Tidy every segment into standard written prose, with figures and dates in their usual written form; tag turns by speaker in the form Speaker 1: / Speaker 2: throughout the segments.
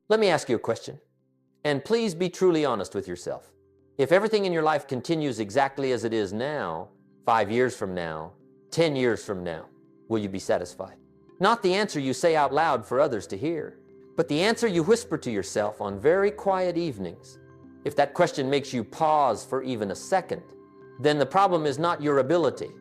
Speaker 1: Let me ask you a question, and please be truly honest with yourself. If everything in your life continues exactly as it is now, 5 years from now, 10 years from now, will you be satisfied? Not the answer you say out loud for others to hear, but the answer you whisper to yourself on very quiet evenings. If that question makes you pause for even a second, then the problem is not your ability,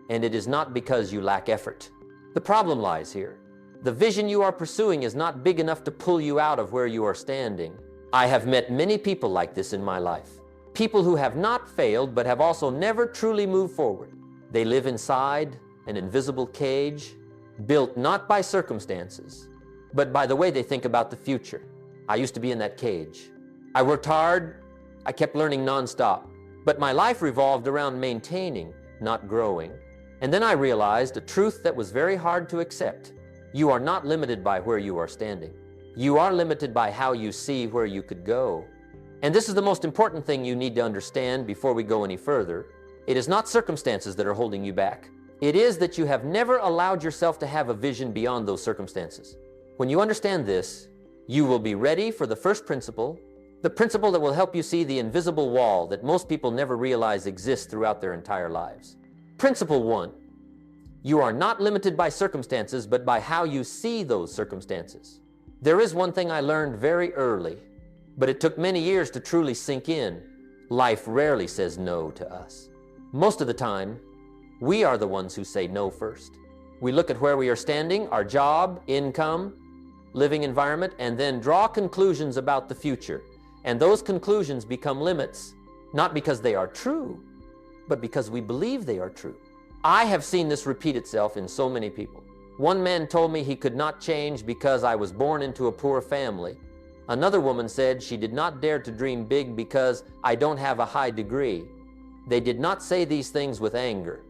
Speaker 1: and it is not because you lack effort. The problem lies here. The vision you are pursuing is not big enough to pull you out of where you are standing. I have met many people like this in my life. People who have not failed, but have also never truly moved forward. They live inside an invisible cage, built not by circumstances, but by the way they think about the future. I used to be in that cage. I worked hard. I kept learning nonstop. But my life revolved around maintaining, not growing. And then I realized a truth that was very hard to accept. You are not limited by where you are standing. You are limited by how you see where you could go. And this is the most important thing you need to understand before we go any further. It is not circumstances that are holding you back. It is that you have never allowed yourself to have a vision beyond those circumstances. When you understand this, you will be ready for the first principle, the principle that will help you see the invisible wall that most people never realize exists throughout their entire lives. Principle 1. You are not limited by circumstances, but by how you see those circumstances. There is one thing I learned very early, but it took many years to truly sink in. Life rarely says no to us. Most of the time, we are the ones who say no first. We look at where we are standing, our job, income, living environment, and then draw conclusions about the future. And those conclusions become limits, not because they are true, but because we believe they are true. I have seen this repeat itself in so many people. One man told me he could not change because I was born into a poor family. Another woman said she did not dare to dream big because I don't have a high degree. They did not say these things with anger.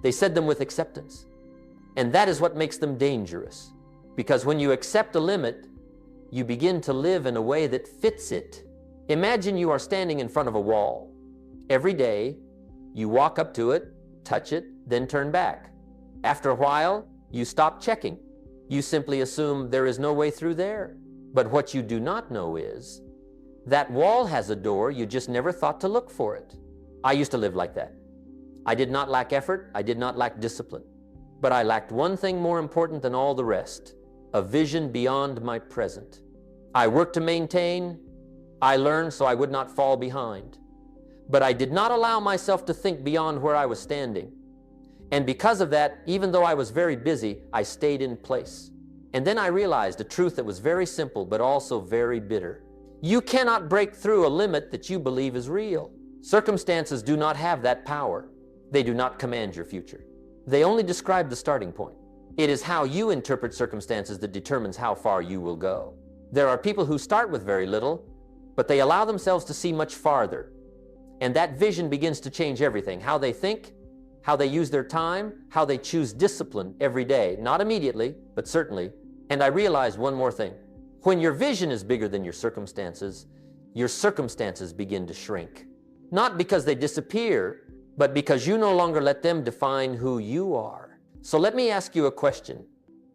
Speaker 1: They said them with acceptance. And that is what makes them dangerous. Because when you accept a limit, you begin to live in a way that fits it. Imagine you are standing in front of a wall. Every day, you walk up to it, touch it, then turn back. After a while, you stop checking. You simply assume there is no way through there. But what you do not know is that wall has a door, you just never thought to look for it. I used to live like that. I did not lack effort, I did not lack discipline. But I lacked one thing more important than all the rest, a vision beyond my present. I worked to maintain, I learned so I would not fall behind. But I did not allow myself to think beyond where I was standing. And because of that, even though I was very busy, I stayed in place. And then I realized a truth that was very simple, but also very bitter. You cannot break through a limit that you believe is real. Circumstances do not have that power. They do not command your future. They only describe the starting point. It is how you interpret circumstances that determines how far you will go. There are people who start with very little, but they allow themselves to see much farther. And that vision begins to change everything. How they think, how they use their time, how they choose discipline every day. Not immediately, but certainly. And I realized one more thing. When your vision is bigger than your circumstances begin to shrink. Not because they disappear, but because you no longer let them define who you are. So let me ask you a question,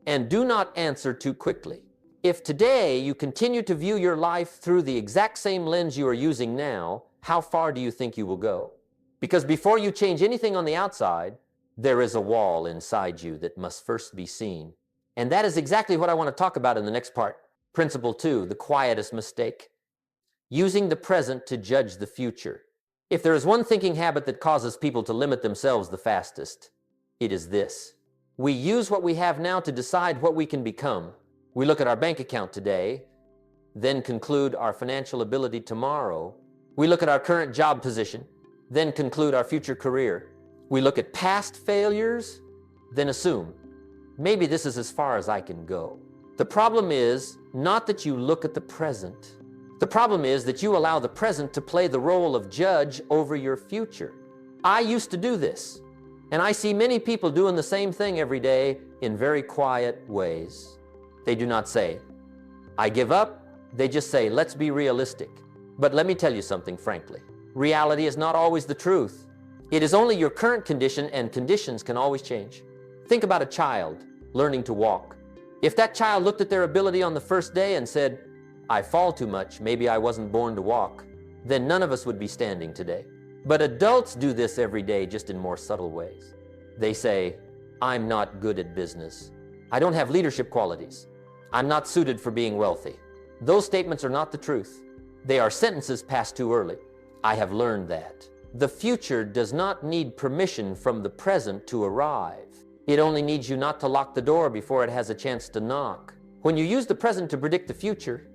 Speaker 1: and do not answer too quickly. If today you continue to view your life through the exact same lens you are using now, how far do you think you will go? Because before you change anything on the outside, there is a wall inside you that must first be seen. And that is exactly what I want to talk about in the next part. Principle 2, the quietest mistake. Using the present to judge the future. If there is one thinking habit that causes people to limit themselves the fastest, it is this. We use what we have now to decide what we can become. We look at our bank account today, then conclude our financial ability tomorrow. We look at our current job position, then conclude our future career. We look at past failures, then assume, maybe this is as far as I can go. The problem is not that you look at the present. The problem is that you allow the present to play the role of judge over your future. I used to do this, and I see many people doing the same thing every day in very quiet ways. They do not say, I give up. They just say, let's be realistic. But let me tell you something frankly. Reality is not always the truth. It is only your current condition, and conditions can always change. Think about a child learning to walk. If that child looked at their ability on the first day and said, I fall too much, maybe I wasn't born to walk, then none of us would be standing today. But adults do this every day, just in more subtle ways. They say, I'm not good at business. I don't have leadership qualities. I'm not suited for being wealthy. Those statements are not the truth. They are sentences passed too early. I have learned that. The future does not need permission from the present to arrive. It only needs you not to lock the door before it has a chance to knock. When you use the present to predict the future,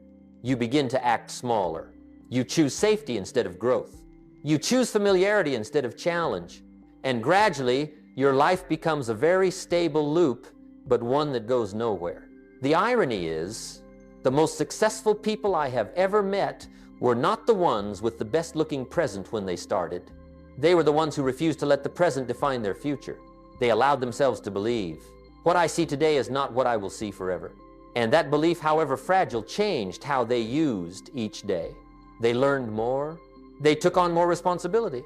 Speaker 1: you begin to act smaller. You choose safety instead of growth. You choose familiarity instead of challenge. And gradually, your life becomes a very stable loop, but one that goes nowhere. The irony is, the most successful people I have ever met were not the ones with the best-looking present when they started. They were the ones who refused to let the present define their future. They allowed themselves to believe, what I see today is not what I will see forever. And that belief, however fragile, changed how they used each day. They learned more. They took on more responsibility.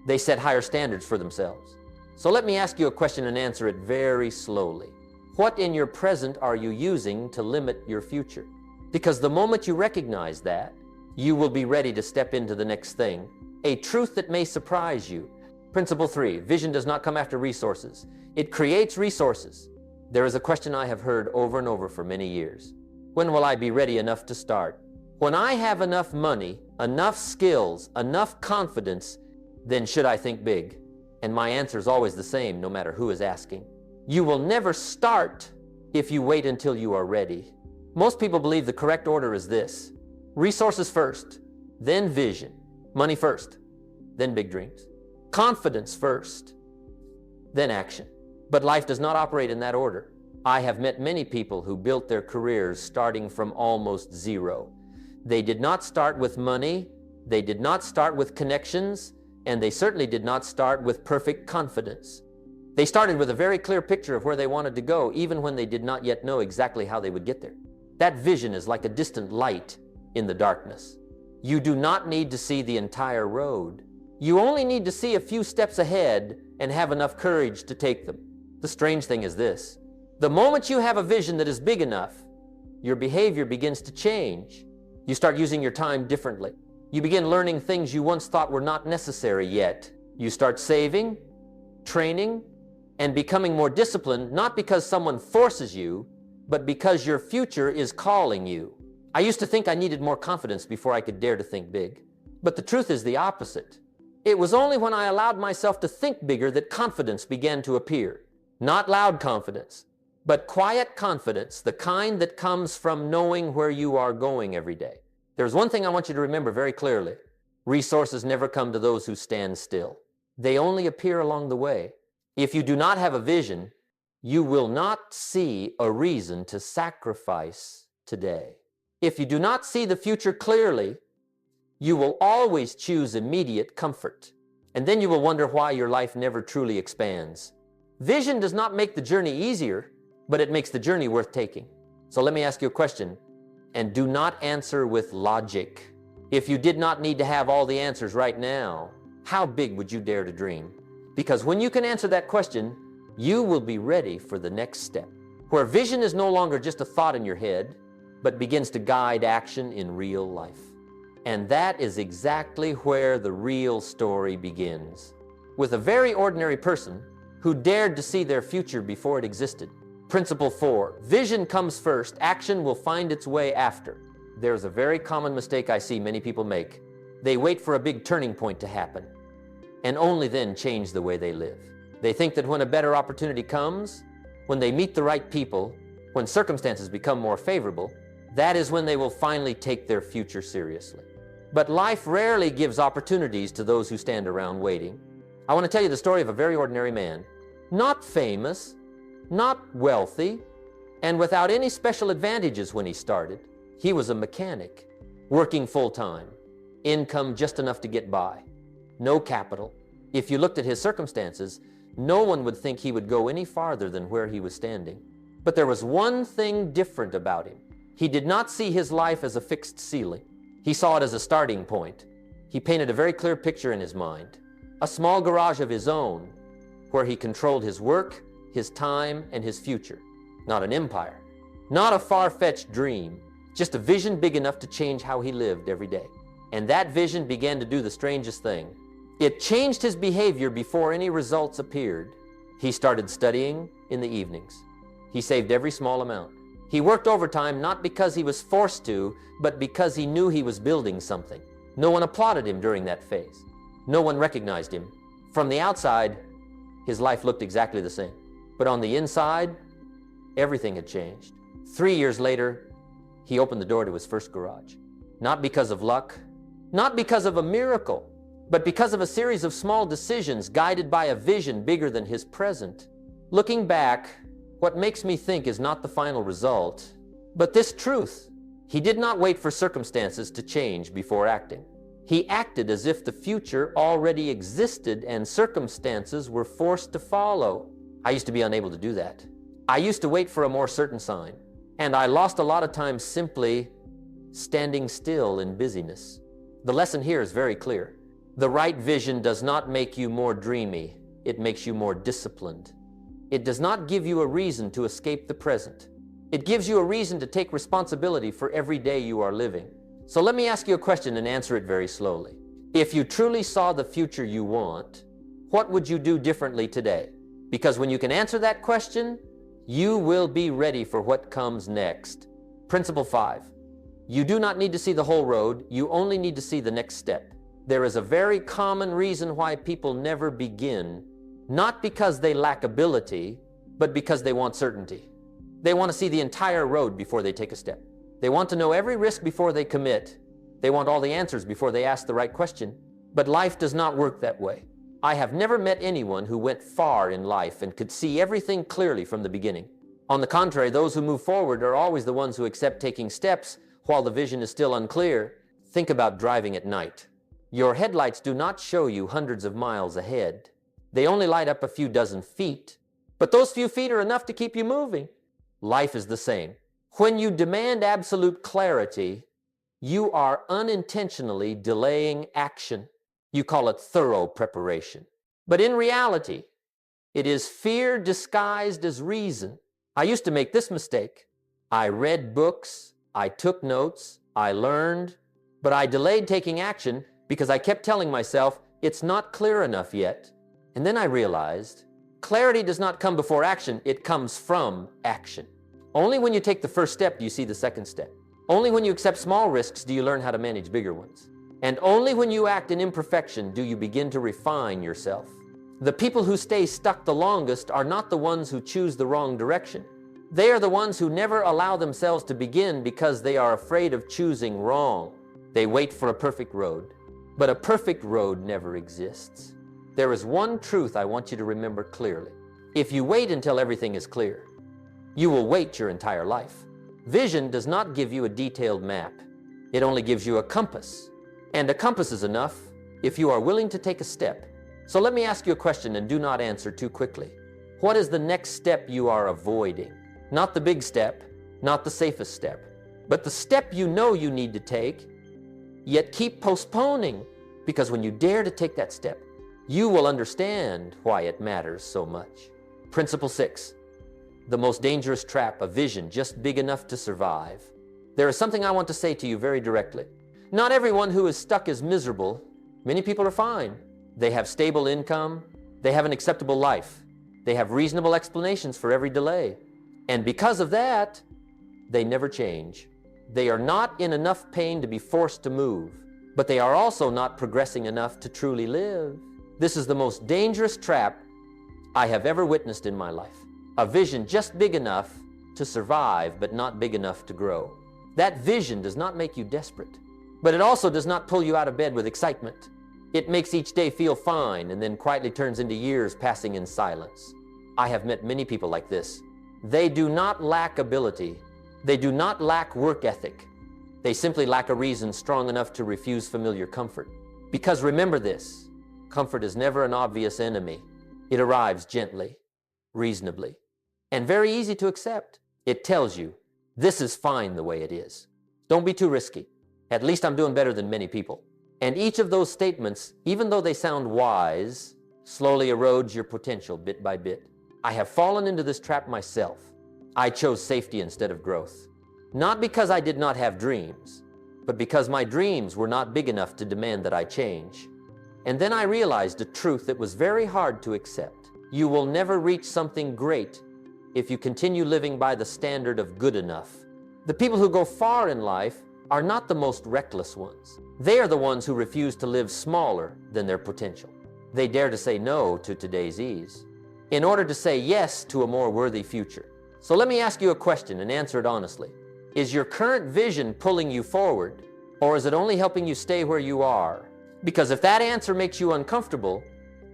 Speaker 1: They set higher standards for themselves. So let me ask you a question and answer it very slowly. What in your present are you using to limit your future? Because the moment you recognize that, you will be ready to step into the next thing, a truth that may surprise you. Principle 3, vision does not come after resources. It creates resources. There is a question I have heard over and over for many years. When will I be ready enough to start? When I have enough money, enough skills, enough confidence, then should I think big? And my answer is always the same, no matter who is asking. You will never start if you wait until you are ready. Most people believe the correct order is this: resources first, then vision. Money first, then big dreams. Confidence first, then action. But life does not operate in that order. I have met many people who built their careers starting from almost zero. They did not start with money, they did not start with connections, and they certainly did not start with perfect confidence. They started with a very clear picture of where they wanted to go, even when they did not yet know exactly how they would get there. That vision is like a distant light in the darkness. You do not need to see the entire road. You only need to see a few steps ahead and have enough courage to take them. The strange thing is this: the moment you have a vision that is big enough, your behavior begins to change. You start using your time differently. You begin learning things you once thought were not necessary yet. You start saving, training, and becoming more disciplined, not because someone forces you, but because your future is calling you. I used to think I needed more confidence before I could dare to think big. But the truth is the opposite. It was only when I allowed myself to think bigger that confidence began to appear. Not loud confidence, but quiet confidence, the kind that comes from knowing where you are going every day. There's one thing I want you to remember very clearly. Resources never come to those who stand still. They only appear along the way. If you do not have a vision, you will not see a reason to sacrifice today. If you do not see the future clearly, you will always choose immediate comfort. And then you will wonder why your life never truly expands. Vision does not make the journey easier, but it makes the journey worth taking. So let me ask you a question, and do not answer with logic. If you did not need to have all the answers right now, how big would you dare to dream? Because when you can answer that question, you will be ready for the next step, where vision is no longer just a thought in your head, but begins to guide action in real life. And that is exactly where the real story begins, with a very ordinary person who dared to see their future before it existed. Principle 4, vision comes first, action will find its way after. There's a very common mistake I see many people make. They wait for a big turning point to happen, and only then change the way they live. They think that when a better opportunity comes, when they meet the right people, when circumstances become more favorable, that is when they will finally take their future seriously. But life rarely gives opportunities to those who stand around waiting. I want to tell you the story of a very ordinary man, not famous, not wealthy, and without any special advantages when he started. He was a mechanic, working full-time, income just enough to get by, no capital. If you looked at his circumstances, no one would think he would go any farther than where he was standing. But there was one thing different about him. He did not see his life as a fixed ceiling. He saw it as a starting point. He painted a very clear picture in his mind, a small garage of his own, where he controlled his work, his time, and his future. Not an empire, not a far-fetched dream, Just a vision big enough to change how he lived every day. And that vision began to do the strangest thing. It changed his behavior before any results appeared. He started studying in the evenings. He saved every small amount. He worked overtime not because he was forced to, but because he knew he was building something. No one applauded him during that phase. No one recognized him. From the outside, his life looked exactly the same. But on the inside, everything had changed. 3 years later, he opened the door to his first garage. Not because of luck, not because of a miracle, but because of a series of small decisions guided by a vision bigger than his present. Looking back, what makes me think is not the final result, but this truth. He did not wait for circumstances to change before acting. He acted as if the future already existed and circumstances were forced to follow. I used to be unable to do that. I used to wait for a more certain sign, and I lost a lot of time simply standing still in busyness. The lesson here is very clear. The right vision does not make you more dreamy. It makes you more disciplined. It does not give you a reason to escape the present. It gives you a reason to take responsibility for every day you are living. So let me ask you a question and answer it very slowly. If you truly saw the future you want, what would you do differently today? Because when you can answer that question, you will be ready for what comes next. Principle 5. You do not need to see the whole road. You only need to see the next step. There is a very common reason why people never begin, not because they lack ability, but because they want certainty. They want to see the entire road before they take a step. They want to know every risk before they commit. They want all the answers before they ask the right question. But life does not work that way. I have never met anyone who went far in life and could see everything clearly from the beginning. On the contrary, those who move forward are always the ones who accept taking steps while the vision is still unclear. Think about driving at night. Your headlights do not show you hundreds of miles ahead. They only light up a few dozen feet, but those few feet are enough to keep you moving. Life is the same. When you demand absolute clarity, you are unintentionally delaying action. You call it thorough preparation. But in reality, it is fear disguised as reason. I used to make this mistake. I read books, I took notes, I learned, but I delayed taking action because I kept telling myself, it's not clear enough yet. And then I realized, clarity does not come before action, it comes from action. Only when you take the first step do you see the second step. Only when you accept small risks do you learn how to manage bigger ones. And only when you act in imperfection do you begin to refine yourself. The people who stay stuck the longest are not the ones who choose the wrong direction. They are the ones who never allow themselves to begin because they are afraid of choosing wrong. They wait for a perfect road. But a perfect road never exists. There is one truth I want you to remember clearly. If you wait until everything is clear, you will wait your entire life. Vision does not give you a detailed map. It only gives you a compass. And a compass is enough if you are willing to take a step. So let me ask you a question and do not answer too quickly. What is the next step you are avoiding? Not the big step, not the safest step, but the step you know you need to take, yet keep postponing. Because when you dare to take that step, you will understand why it matters so much. Principle 6. The most dangerous trap, a vision just big enough to survive. There is something I want to say to you very directly. Not everyone who is stuck is miserable. Many people are fine. They have stable income. They have an acceptable life. They have reasonable explanations for every delay. And because of that, they never change. They are not in enough pain to be forced to move, but they are also not progressing enough to truly live. This is the most dangerous trap I have ever witnessed in my life. A vision just big enough to survive, but not big enough to grow. That vision does not make you desperate, but it also does not pull you out of bed with excitement. It makes each day feel fine and then quietly turns into years passing in silence. I have met many people like this. They do not lack ability. They do not lack work ethic. They simply lack a reason strong enough to refuse familiar comfort. Because remember this, comfort is never an obvious enemy. It arrives gently, reasonably, and very easy to accept. It tells you, this is fine the way it is. Don't be too risky. At least I'm doing better than many people. And each of those statements, even though they sound wise, slowly erodes your potential bit by bit. I have fallen into this trap myself. I chose safety instead of growth. Not because I did not have dreams, but because my dreams were not big enough to demand that I change. And then I realized a truth that was very hard to accept. You will never reach something great if you continue living by the standard of good enough. The people who go far in life are not the most reckless ones. They are the ones who refuse to live smaller than their potential. They dare to say no to today's ease in order to say yes to a more worthy future. So let me ask you a question and answer it honestly. Is your current vision pulling you forward, or is it only helping you stay where you are? Because if that answer makes you uncomfortable,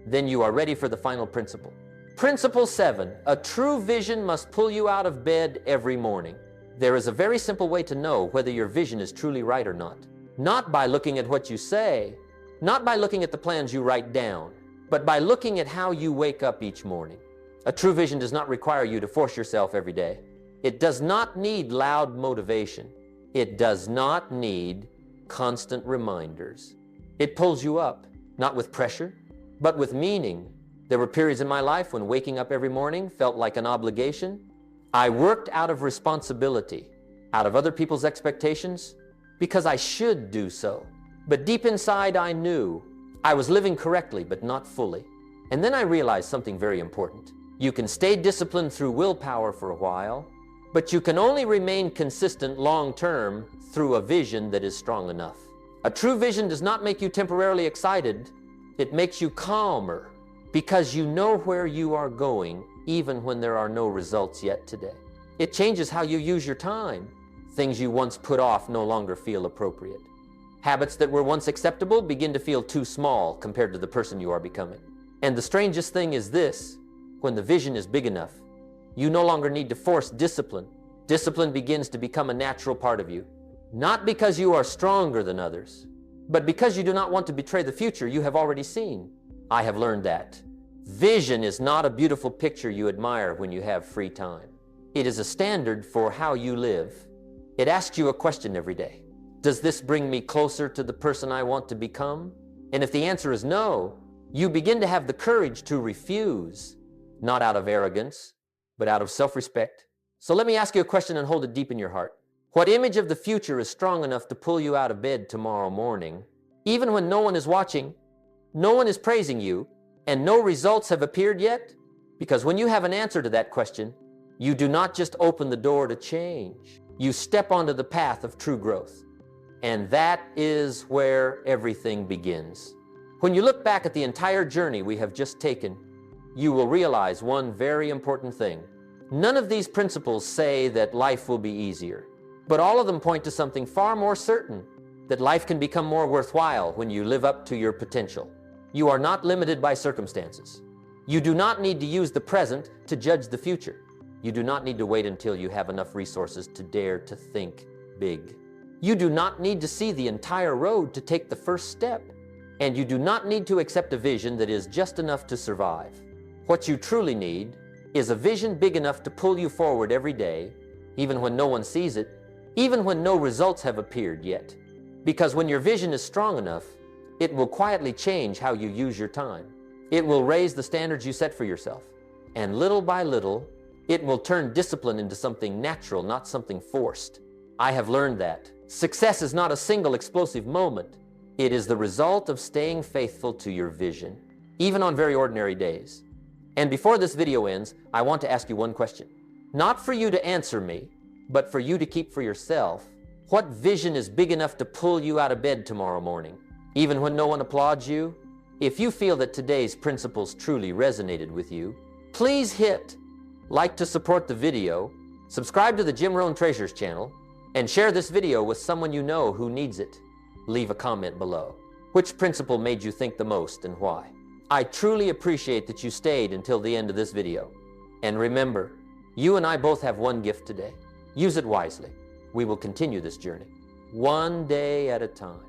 Speaker 1: then you are ready for the final principle. Principle 7, a true vision must pull you out of bed every morning. There is a very simple way to know whether your vision is truly right or not. Not by looking at what you say, not by looking at the plans you write down, but by looking at how you wake up each morning. A true vision does not require you to force yourself every day. It does not need loud motivation. It does not need constant reminders. It pulls you up, not with pressure, but with meaning. There were periods in my life when waking up every morning felt like an obligation. I worked out of responsibility, out of other people's expectations, because I should do so. But deep inside I knew I was living correctly, but not fully. And then I realized something very important. You can stay disciplined through willpower for a while, but you can only remain consistent long-term through a vision that is strong enough. A true vision does not make you temporarily excited. It makes you calmer because you know where you are going even when there are no results yet today. It changes how you use your time. Things you once put off no longer feel appropriate. Habits that were once acceptable begin to feel too small compared to the person you are becoming. And the strangest thing is this: when the vision is big enough, you no longer need to force discipline. Discipline begins to become a natural part of you. Not because you are stronger than others, but because you do not want to betray the future you have already seen. I have learned that vision is not a beautiful picture you admire when you have free time. It is a standard for how you live. It asks you a question every day. Does this bring me closer to the person I want to become? And if the answer is no, you begin to have the courage to refuse, not out of arrogance, but out of self-respect. So let me ask you a question and hold it deep in your heart. What image of the future is strong enough to pull you out of bed tomorrow morning, even when no one is watching, no one is praising you, and no results have appeared yet? Because when you have an answer to that question, you do not just open the door to change. You step onto the path of true growth. And that is where everything begins. When you look back at the entire journey we have just taken, you will realize one very important thing. None of these principles say that life will be easier, but all of them point to something far more certain, that life can become more worthwhile when you live up to your potential. You are not limited by circumstances. You do not need to use the present to judge the future. You do not need to wait until you have enough resources to dare to think big. You do not need to see the entire road to take the first step. And you do not need to accept a vision that is just enough to survive. What you truly need is a vision big enough to pull you forward every day, even when no one sees it, even when no results have appeared yet. Because when your vision is strong enough, it will quietly change how you use your time. It will raise the standards you set for yourself. And little by little, it will turn discipline into something natural, not something forced. I have learned that success is not a single explosive moment. It is the result of staying faithful to your vision, even on very ordinary days. And before this video ends, I want to ask you one question. Not for you to answer me, but for you to keep for yourself. What vision is big enough to pull you out of bed tomorrow morning, even when no one applauds you? If you feel that today's principles truly resonated with you, please hit like to support the video, subscribe to the Jim Rohn Treasures channel, and share this video with someone you know who needs it. Leave a comment below. Which principle made you think the most and why? I truly appreciate that you stayed until the end of this video. And remember, you and I both have one gift today. Use it wisely. We will continue this journey, one day at a time.